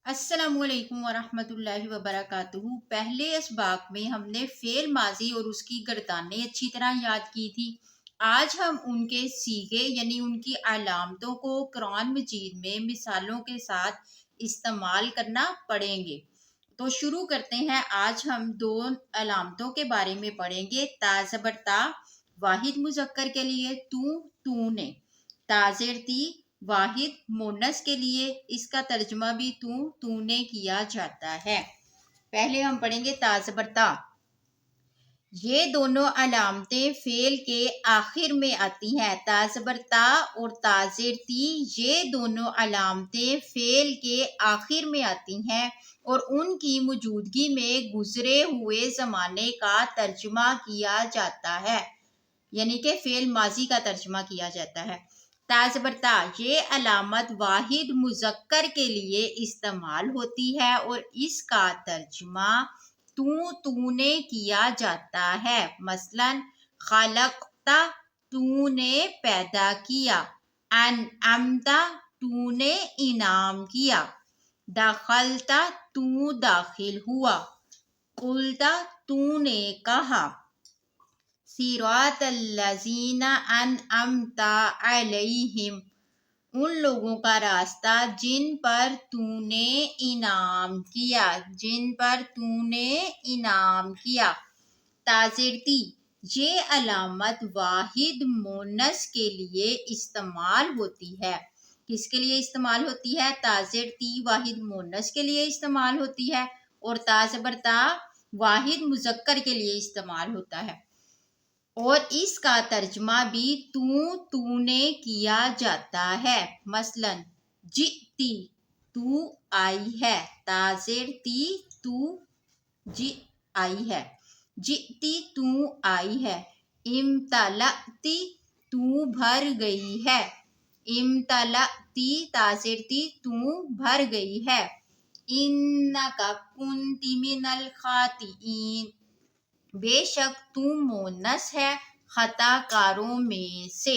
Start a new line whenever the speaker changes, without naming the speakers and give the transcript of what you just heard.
السلام علیکم ورحمۃ اللہ وبرکاتہ۔ پہلے اسباق میں ہم نے فعل ماضی اور اس کی گردانیں اچھی طرح یاد کی تھی۔ آج ہم ان کے صیغے یعنی ان کی علامتوں کو قرآن مجید میں مثالوں کے ساتھ استعمال کرنا پڑھیں گے۔ تو شروع کرتے ہیں۔ آج ہم دو علامتوں کے بارے میں پڑھیں گے۔ تا زبر تا واحد مذکر کے لیے تو نے، تا زیر تی واحد مونس کے لیے اس کا ترجمہ بھی تو نے کیا جاتا ہے۔ پہلے ہم پڑھیں گے تا زبر تا۔ یہ دونوں علامتیں فعل کے آخر میں آتی ہیں۔ تا زبر تا اور تا زیر تی یہ دونوں علامتیں فعل کے آخر میں آتی ہیں اور ان کی موجودگی میں گزرے ہوئے زمانے کا ترجمہ کیا جاتا ہے، یعنی کہ فعل ماضی کا ترجمہ کیا جاتا ہے۔ تا زبر تا یہ علامت واحد مذکر کے لیے استعمال ہوتی ہے اور اس کا ترجمہ تو نے کیا جاتا ہے۔ مثلا خلقتا تو نے پیدا کیا، انعمتا تو نے انعام کیا، دخلتا تو داخل ہوا، قلتا تو نے کہا، صراط الذین انعمت علیہم ان لوگوں کا راستہ جن پر تو نے انعام کیا، جن پر تو نے انعام کیا۔ تا زیر تی یہ علامت واحد مونس کے لیے استعمال ہوتی ہے۔ کس کے لیے استعمال ہوتی ہے؟ تا زیر تی واحد مونس کے لیے استعمال ہوتی ہے اور تا زبر تا واحد مذکر کے لیے استعمال ہوتا ہے اور اس کا ترجمہ بھی تو نے کیا جاتا ہے۔ مثلا جئتی تو آئی ہے، تا زیر تی تو جی آئی ہے، جئتی تو آئی ہے، امتلأتی تو بھر گئی ہے، امتلأتی تا زیر تی تو بھر گئی ہے، انک کنت من الخاطئین بے شک تو مونس ہے خطا کاروں میں سے۔